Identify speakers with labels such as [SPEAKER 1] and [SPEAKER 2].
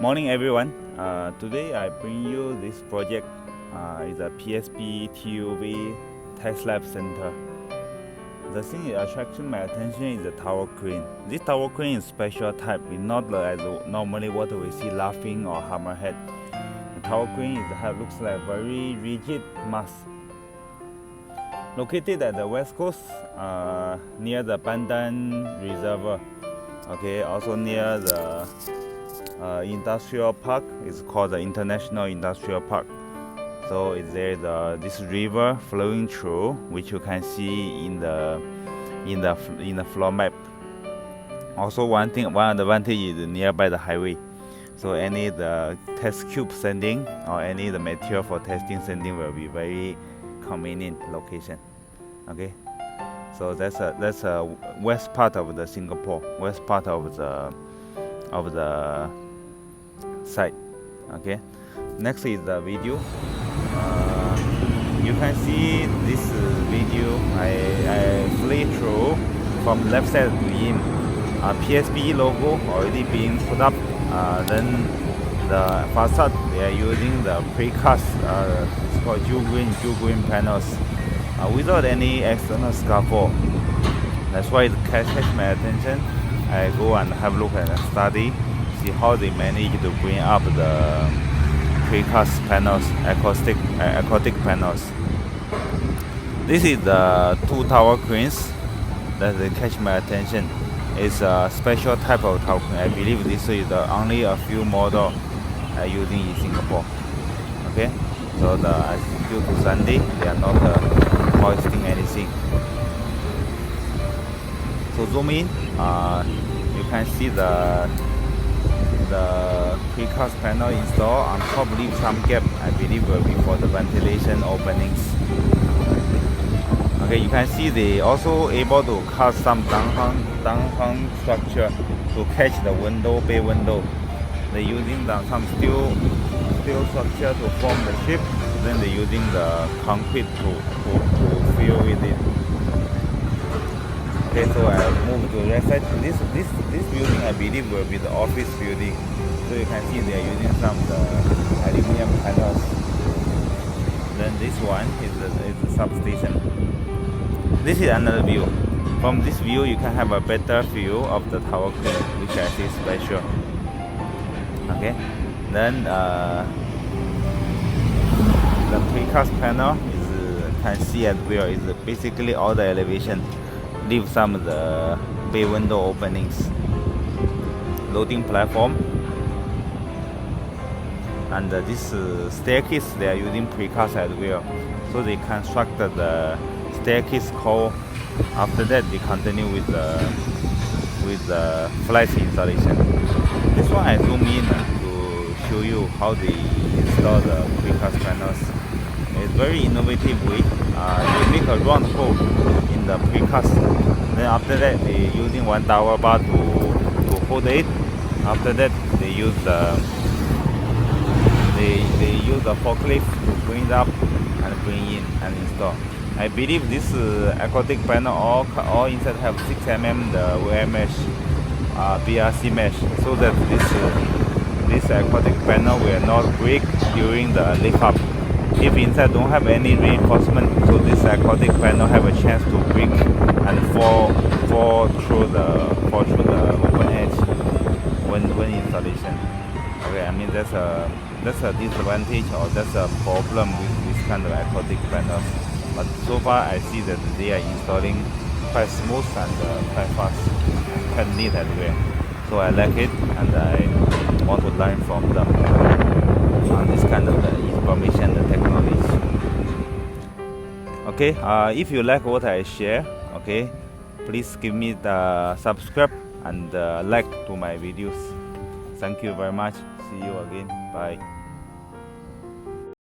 [SPEAKER 1] Morning everyone. Today I bring you this project. It's a PSB TUV test lab center. The thing that attracting my attention is the tower crane. This tower crane is special type. It's not as normally what we see laughing or hammerhead. The tower crane looks like very rigid mass. Located at the west coast, near the Pandan Reservoir. Okay, also near the industrial park. Is called the International Industrial Park. So there is this river flowing through, which you can see in the floor map. Also, one advantage is nearby the highway. So any the test cube sending or any the material for testing sending will be very convenient location. Okay, so that's a west part of the Singapore, west part of the site. Okay, next is the video. You can see this video. I flew through from left side to him. PSB logo already being put up. Then the facade, they are using the precast. It's called jewel green panels without any external scaffold. That's why it catches my attention. I go and have a look at and study, see how they manage to bring up the precast panels, acoustic panels. This is the two tower cranes that they catch my attention. It's a special type of tower crane. I believe this is only a few models using in Singapore. Okay, so due to Sunday, they are not hoisting anything. So zoom in, you can see the precast panel installed on top, leave some gap. I believe will be for the ventilation openings. Okay, you can see they also able to cut some downhung structure to catch the bay window. They're using some steel structure to form the shape. Then they're using the concrete to fill with it. Okay, so I move to the right side. This building I believe will be the office building. So you can see they are using some of the aluminum panels. Then this one is the substation. This is another view. From this view, you can have a better view of the tower crane, which I see special. Okay, then the precast panel can see as well is basically all the elevation. Leave some of the bay window openings, loading platform, and this staircase they are using precast as well. So they constructed the staircase core. After that, they continue with the flat installation. This one I zoom in to show you how they install the precast panels. It's very innovative way. They make a round hole in the precast. Then after that, they using one tower bar to hold it. After that, they use the forklift to bring it up and bring in and install. I believe this acoustic panel all inside have 6 mm the wire mesh, BRC mesh, so that this acoustic panel will not break during the lift up. If inside don't have any reinforcement, so this acoustic panel have a chance to break and fall through the open edge when installation. Okay, I mean that's a disadvantage or that's a problem with this kind of acoustic panels. But so far I see that they are installing quite smooth and quite fast, and quite neat as well. So I like it and I want to learn from them on this kind of information and technology. Okay, if you like what I share, okay, please give me the subscribe and like to my videos. Thank you very much. See you again. Bye.